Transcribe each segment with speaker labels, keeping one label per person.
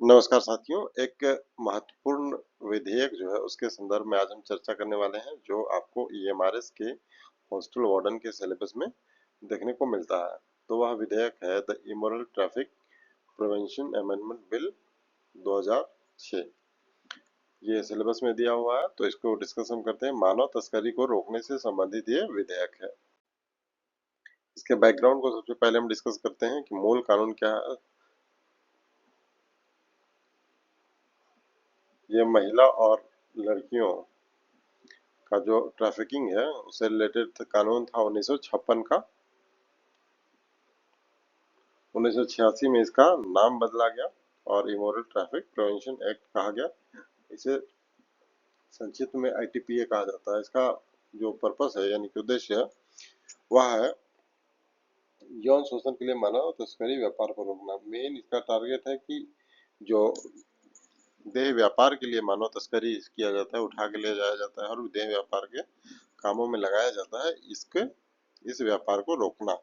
Speaker 1: नमस्कार साथियों, एक महत्वपूर्ण विधेयक जो है उसके संदर्भ में आज हम चर्चा करने वाले हैं जो आपको ईएमआरएस के हॉस्टल वार्डन के सिलेबस में देखने को मिलता है। तो वह विधेयक है the immoral traffic prevention amendment bill 2006। ये सिलेबस में दिया हुआ है तो इसको डिस्कस हम करते हैं। मानव तस्करी को रोकने से संबंधित ये विधेयक है। इसके बैकग्राउंड को सबसे पहले हम डिस्कस करते हैं कि मूल कानून क्या है। ये महिला और लड़कियों का जो ट्रैफिकिंग है उससे रिलेटेड कानून था 1956 का। 1986 में इसका नाम बदला गया और इमोरल ट्रैफिक प्रिवेंशन एक्ट कहा गया। इसे संक्षिप्त में आईटीपीए कहा जाता है। इसका जो पर्पस है यानी कि उद्देश्य है वह है यौन शोषण के लिए मानव तस्करी व्यापार को रोकना। मेन इसका टारगेट है कि जो देह व्यापार के लिए मानव तस्करी किया जाता है, उठा के ले जाया जाता है और देह व्यापार के कामों में लगाया जाता है, इस व्यापार को रोकना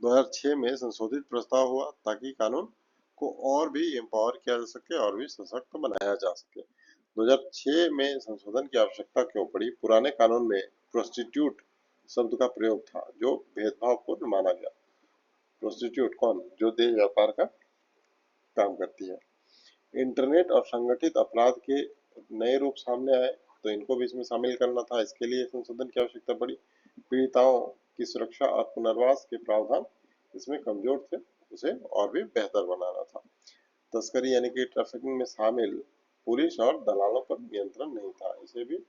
Speaker 1: 2006 में संशोधित प्रस्ताव हुआ ताकि कानून को और भी एम्पावर किया जा सके और भी सशक्त बनाया जा सके। 2006 में संशोधन की आवश्यकता क्यों पड़ी? पुराने कानून में प्रोस्टिट्यूट शब्द का प्रयोग था जो भेदभावपूर्ण माना गया। प्रोस्टिट्यूट कौन? जो देह व्यापार का काम करती है। इंटरनेट और संगठित अपराध के नए रूप सामने आए तो इनको भी इसमें शामिल करना था। इसके लिए संशोधन की आवश्यकता पड़ी। पीड़िताओं की सुरक्षा और पुनर्वास के प्रावधान इसमें कमजोर थे, उसे और भी बेहतर बनाना था। तस्करी यानी कि ट्रैफिकिंग में शामिल पुलिस और दलालों पर नियंत्रण नहीं था, इसे भी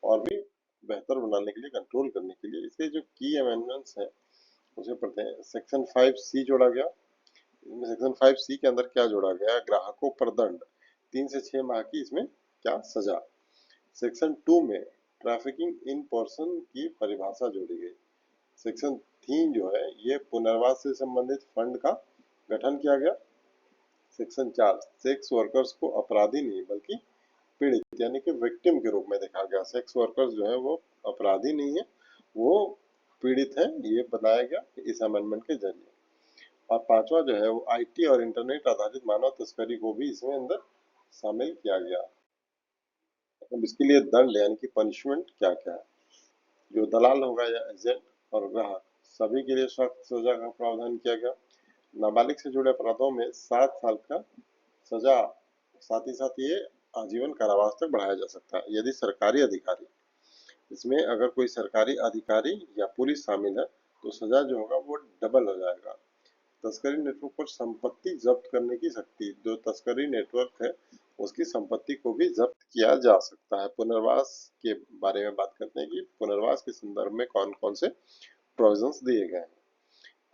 Speaker 1: और भी बेहतर बनाने के लिए, कंट्रोल करने के लिए इसके जो की अमेंडमेंट्स है उसे पढ़ते हैं। सेक्शन 5C जोड़ा गया। इसमें सेक्शन 5C के अंदर क्या जोड़ा गया? ग्राहकों पर दंड 3 से 6 माह की इसमें क्या सजा। सेक्शन 2 में ट्रैफिकिंग इन पर्सन की परिभाषा जोड़ी गई। सेक्शन 3 जो है ये पुनर्वास से संबंधित फंड का गठन किया गया। सेक्शन 4 सेक्स वर्कर्स को अपराधी नहीं बल्कि पीड़ित यानी कि विक्टिम के रूप में देखा गया। सेक्स वर्कर्स जो है वो अपराधी नहीं है, वो पीड़ित है, ये बताया गया इस अमेंडमेंट के जरिए। और पांचवा जो है वो आईटी और इंटरनेट आधारित मानव तस्करी को भी इसमें अंदर शामिल किया गया। अब इसके लिए दंड यानी कि पनिशमेंट क्या क्या है? जो दलाल होगा या एजेंट और ग्राहक सभी के लिए सख्त सजा का प्रावधान किया गया। नाबालिग से जुड़े अपराधों में 7 साल का सजा, साथ ही साथ ये आजीवन कारावास तक बढ़ाया जा सकता है यदि सरकारी अधिकारी, इसमें अगर कोई सरकारी अधिकारी या पुलिस शामिल है तो सजा जो होगा वो डबल हो जाएगा। तस्करी नेटवर्क पर संपत्ति जब्त करने की शक्ति, जो तस्करी नेटवर्क है उसकी संपत्ति को भी जब्त किया जा सकता है। पुनर्वास के बारे में बात करते हैं कि पुनर्वास के संदर्भ में कौन कौन से प्रोविजंस दिए गए हैं।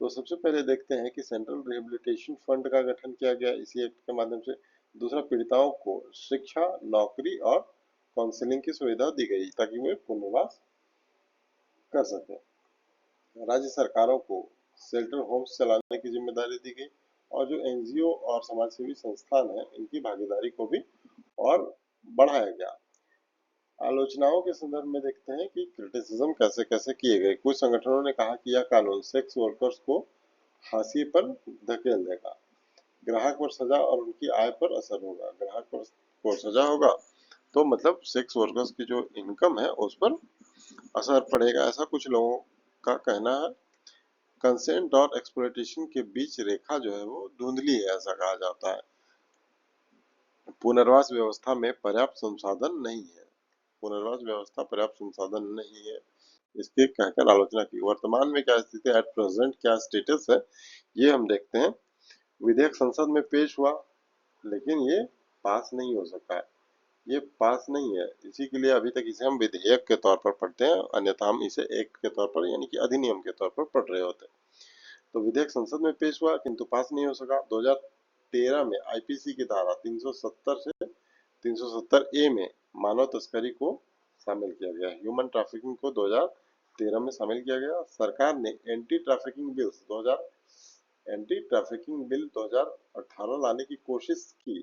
Speaker 1: तो सबसे पहले देखते हैं कि सेंट्रल रिहेबिलिटेशन फंड का गठन किया गया इसी एक्ट के माध्यम से। दूसरा, पीड़िताओं को शिक्षा, नौकरी और काउंसलिंग की सुविधा दी गई ताकि वे पुनर्वास कर सकें। राज्य सरकारों को शेल्टर होम्स चलाने की जिम्मेदारी दी गई और जो एनजीओ और समाजसेवी संस्थान है इनकी भागीदारी को भी और बढ़ाया गया। आलोचनाओं के संदर्भ में देखते हैं कि क्रिटिसिज्म कैसे कैसे किए गए। कुछ संगठनों ने कहा कि यह कानून सेक्स वर्कर्स को हाशिए पर धकेल देगा, ग्राहक पर सजा और उनकी आय पर असर होगा। ग्राहक पर को सजा होगा तो मतलब सेक्स वर्कर्स की जो इनकम है उस पर असर पड़ेगा, ऐसा कुछ लोगों का कहना है। कंसेंट और एक्सप्लॉयटेशन के बीच रेखा जो है वो धुंधली है, ऐसा कहा जाता है। पुनर्वास व्यवस्था में पर्याप्त संसाधन नहीं है। पुनर्वास व्यवस्था पर्याप्त संसाधन नहीं है, इसके कहकर आलोचना की। वर्तमान में क्या स्थिति है, एट प्रेजेंट क्या स्टेटस है, ये हम देखते हैं। विधेयक संसद में पेश हुआ लेकिन ये पास नहीं हो सका है। ये पास नहीं है, इसी के लिए अभी तक इसे हम विधेयक के तौर पर पढ़ते हैं, अन्यथा हम इसे एक्ट के तौर पर यानी कि अधिनियम के तौर पर पढ़ रहे होते हैं। तो विधेयक संसद में पेश हुआ किंतु पास नहीं हो सका। 2013 में आईपीसी की धारा 370 से 370 ए में मानव तस्करी को शामिल किया गया। ह्यूमन ट्रैफिकिंग को 2013 में शामिल किया गया। सरकार ने एंटी ट्रैफिकिंग बिल 2018 लाने की कोशिश की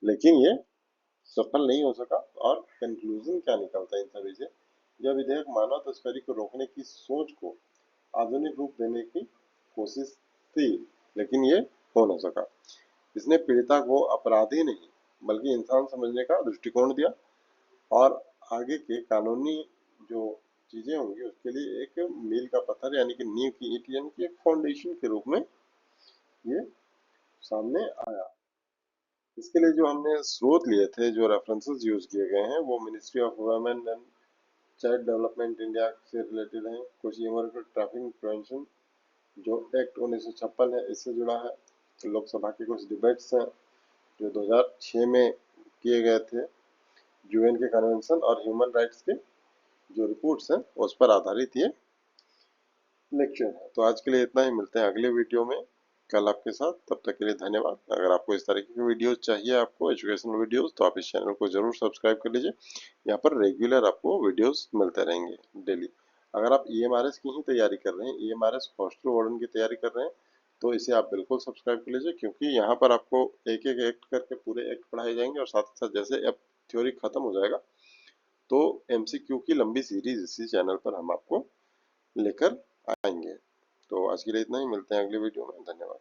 Speaker 1: लेकिन ये सफल नहीं हो सका। और कंक्लूजन क्या निकलता है इन सभी से? यह विधेयक मानव तस्करी को रोकने की सोच को आधुनिक रूप देने की कोशिश थी लेकिन ये हो न सका। इसने पीड़िता को अपराधी नहीं बल्कि इंसान समझने का दृष्टिकोण दिया और आगे के कानूनी जो चीजें होंगी उसके लिए एक मील का पत्थर यानी कि नींव की ईंट यानी कि एक फाउंडेशन के रूप में ये सामने आया। इसके लिए जो हमने स्रोत लिए थे, जो रेफरेंसेस यूज किए गए हैं, वो ministry of women and child development India से रिलेटेड हैं। कुछ ह्यूमन ट्रैफिकिंग प्रिवेंशन जो एक्ट 1956 है इससे जुड़ा है। लोकसभा के कुछ डिबेट्स हैं जो 2006 में किए गए थे। यूएन के कन्वेंशन और ह्यूमन राइट्स के जो रिपोर्ट्स हैं उस पर आधारित ये लेक्चर है। तो आज के लिए इतना ही, मिलते हैं अगले वीडियो में कल आपके साथ। तब तक के लिए धन्यवाद। अगर आपको इस तरीके की वीडियोस चाहिए, आपको एजुकेशनल वीडियोस, तो आप इस चैनल को जरूर सब्सक्राइब कर लीजिए। यहाँ पर रेगुलर आपको वीडियोस मिलते रहेंगे डेली। अगर आप ईएमआरएस की ही तैयारी कर रहे हैं, ईएमआरएस हॉस्टल वार्डन की तैयारी कर रहे हैं, तो इसे आप बिल्कुल सब्सक्राइब कर लीजिए, क्योंकि यहाँ पर आपको एक एक एक्ट करके पूरे एक्ट पढ़ाए जाएंगे और साथ ही साथ जैसे अब थ्योरी खत्म हो जाएगा तो एमसीक्यू की लंबी सीरीज इसी चैनल पर हम आपको लेकर आएंगे। तो आज के लिए इतना ही, मिलते हैं अगले वीडियो में। धन्यवाद।